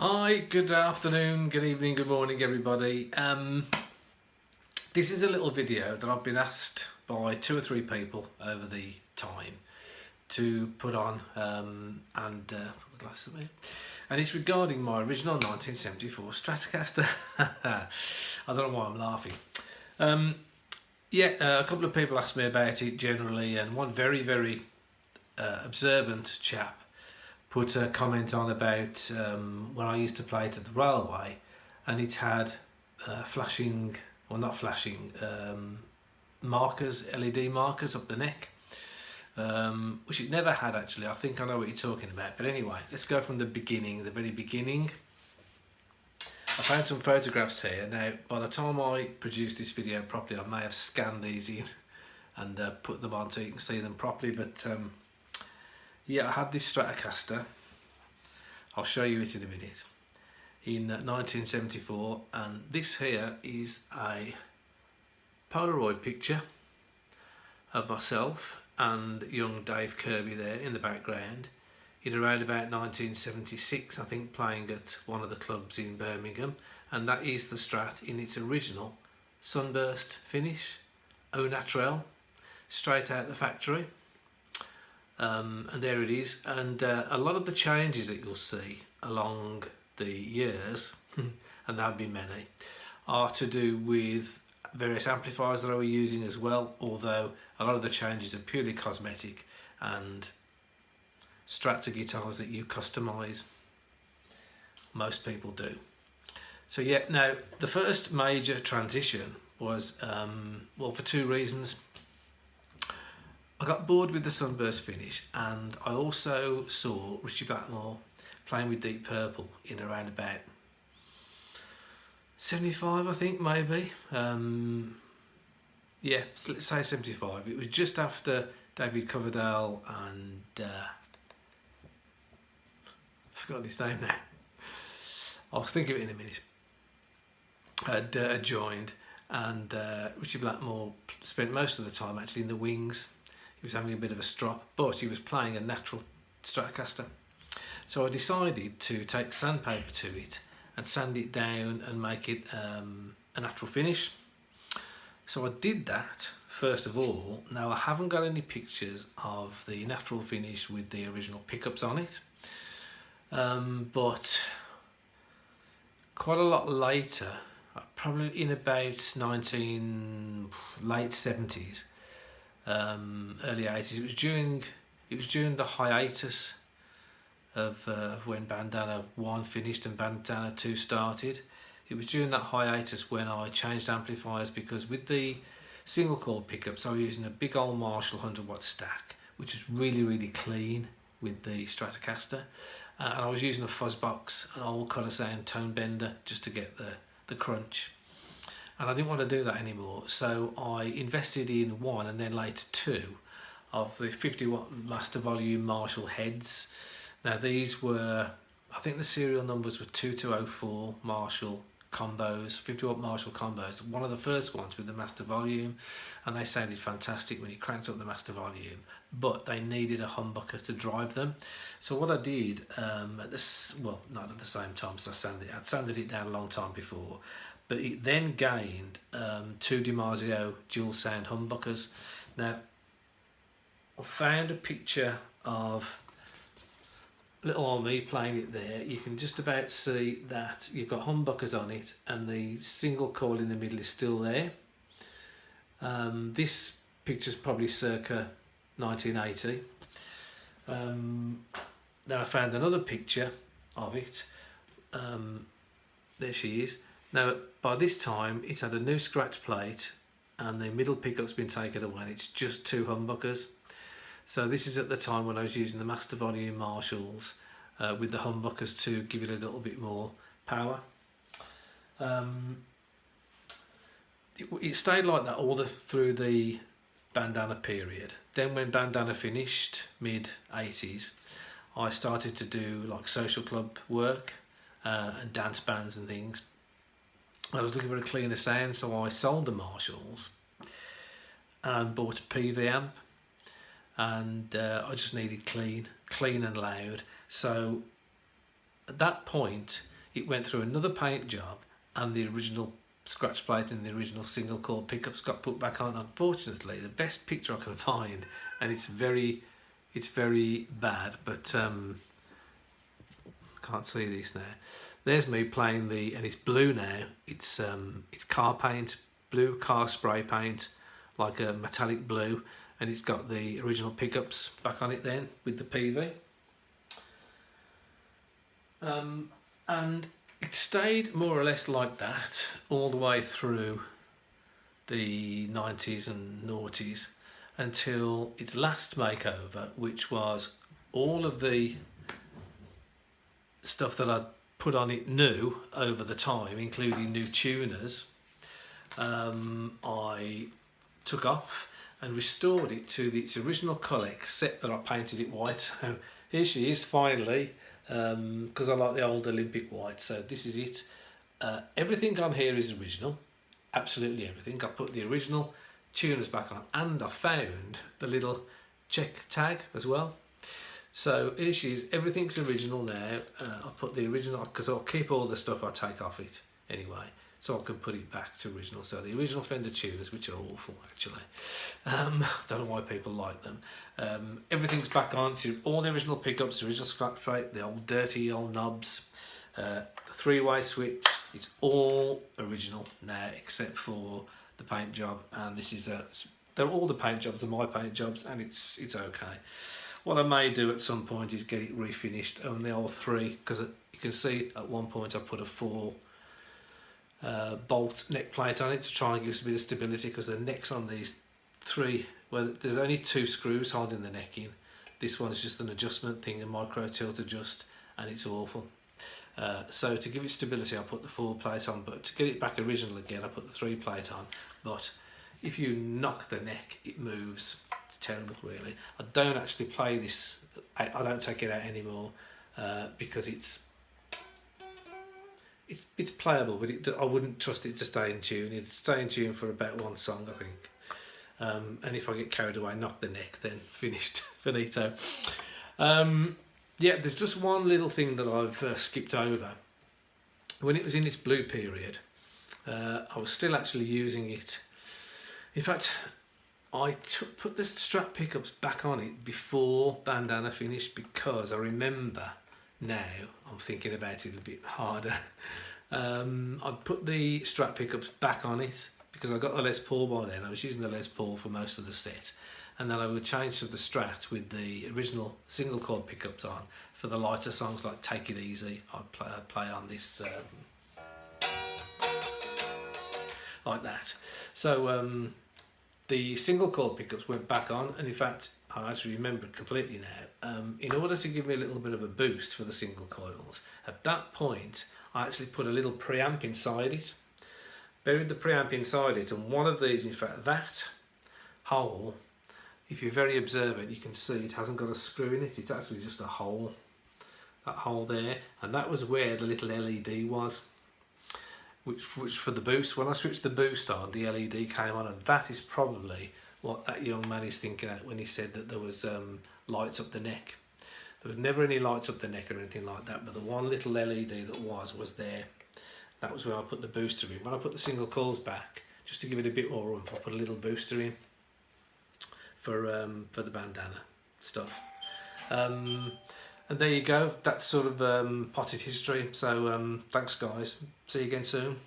Hi, good afternoon, good evening, good morning everybody. This is a little video that I've been asked by 2 or 3 people over the time to put on and it's regarding my original 1974 Stratocaster. I don't know why I'm laughing. A couple of people asked me about it generally, and one very observant chap put a comment on about when I used to play it at the railway, and it had flashing, or not flashing, markers, LED markers up the neck, which it never had actually. I think I know what you're talking about, but anyway, let's go from the beginning, the very beginning. I found some photographs here. Now, by the time I produce this video properly, I may have scanned these in and put them on so you can see them properly, but yeah, I had this Stratocaster. I'll show you it in a minute. In 1974, and this here is a Polaroid picture of myself and young Dave Kirby there in the background in around about 1976, I think, playing at one of the clubs in Birmingham, and that is the Strat in its original sunburst finish, au naturel, straight out the factory. And there it is, and a lot of the changes that you'll see along the years, and there have been many, are to do with various amplifiers that I was using as well, although a lot of the changes are purely cosmetic and Strats guitars that you customise. Most people do. So yeah, now the first major transition was, well, for 2 reasons. I got bored with the sunburst finish, and I also saw Richie Blackmore playing with Deep Purple in around about 75, I think, maybe. Yeah, let's say 75. It was just after David Coverdale and I've forgotten his name now. I'll think of it in a minute. Had joined, and Richie Blackmore spent most of the time actually in the wings. He was having a bit of a strop, but he was playing a natural Stratocaster. So I decided to take sandpaper to it and sand it down and make it a natural finish. So I did that first of all. Now, I haven't got any pictures of the natural finish with the original pickups on it, but quite a lot later, probably in about late 70s, early 80s. It was during the hiatus of when Bandana 1 finished and Bandana 2 started. It was during that hiatus when I changed amplifiers, because with the single coil pickups I was using a big old Marshall 100-watt stack, which was really clean with the Stratocaster, and I was using a fuzz box, an old colour sound tone bender, just to get the crunch. And I didn't want to do that anymore, so I invested in 1 and then later 2 of the 50-watt master volume Marshall heads. Now these were, I think the serial numbers were 2204 Marshall combos, 50-watt Marshall combos, one of the first ones with the master volume, and they sounded fantastic when you cranked up the master volume, but they needed a humbucker to drive them. So what I did, well, not at the same time, so I'd sanded it down a long time before, but it then gained 2 DiMarzio dual sound humbuckers. Now, I found a picture of little old me playing it there. You can just about see that you've got humbuckers on it, and the single coil in the middle is still there. This picture's probably circa 1980. Then I found another picture of it. There she is. Now, by this time, it's had a new scratch plate, and the middle pickup's been taken away, and it's just 2 humbuckers. So this is at the time when I was using the master volume Marshalls with the humbuckers to give it a little bit more power. It stayed like that all through the Bandana period. Then when Bandana finished, mid-80s, I started to do like social club work and dance bands and things. I was looking for a cleaner sound, so I sold the Marshalls and bought a PV amp, and I just needed clean and loud. So at that point it went through another paint job, and the original scratch plate and the original single cord pickups got put back on. Unfortunately, the best picture I can find, and it's very bad, but can't see this now. There's me playing and it's blue now. It's car paint, blue car spray paint, like a metallic blue, and it's got the original pickups back on it then with the PV. And it stayed more or less like that all the way through the 90s and noughties until its last makeover, which was all of the stuff that I'd put on it new over the time, including new tuners. I took off and restored it to its original colour, except that I painted it white. So here she is finally, because I like the old Olympic white. So this is it. Everything on here is original, absolutely everything. I put the original tuners back on, and I found the little check tag as well. So here she is, everything's original now. I'll put the original, because I'll keep all the stuff I take off it anyway, so I can put it back to original. So the original Fender tuners, which are awful actually, don't know why people like them. Everything's back on, so all the original pickups, the original scratch plate, the old dirty old knobs, the three-way switch, it's all original now except for the paint job, and this is they're all the paint jobs are my paint jobs, and it's okay. What I may do at some point is get it refinished on the old 3, because you can see at one point I put a 4 bolt neck plate on it to try and give us a bit of stability, because the necks on these 3, well, there's only 2 screws holding the neck in. This one's just an adjustment thing, a micro tilt adjust, and it's awful. So to give it stability I put the 4 plate on, but to get it back original again I put the 3 plate on. But if you knock the neck it moves. It's terrible really. I don't actually play this, I don't take it out anymore because it's playable, but I wouldn't trust it to stay in tune. It'd stay in tune for about 1 song I think, and if I get carried away, knock the neck, then finished, finito. Yeah, there's just one little thing that I've skipped over. When it was in this blue period, I was still actually using it. In fact, I put the Strat pickups back on it before Bandana finished, because I remember now, I'm thinking about it a bit harder, I put the Strat pickups back on it because I got the Les Paul by then. I was using the Les Paul for most of the set, and then I would change to the Strat with the original single cord pickups on for the lighter songs like Take It Easy. I'd play on this like that. So the single cord pickups went back on, and in fact I actually remember it completely now. In order to give me a little bit of a boost for the single coils, at that point I actually put a little preamp inside it, buried the preamp inside it, and one of these, in fact that hole, if you're very observant you can see it hasn't got a screw in it, it's actually just a hole, that hole there, and that was where the little LED was, which for the boost. When I switched the boost on, the LED came on, and that is probably what that young man is thinking at when he said that there was lights up the neck. There was never any lights up the neck or anything like that, but the one little LED that was there. That was when I put the booster in. When I put the single coils back, just to give it a bit more oomph, I put a little booster in for the Bandana stuff. And there you go, that's sort of potted history. So thanks guys, see you again soon.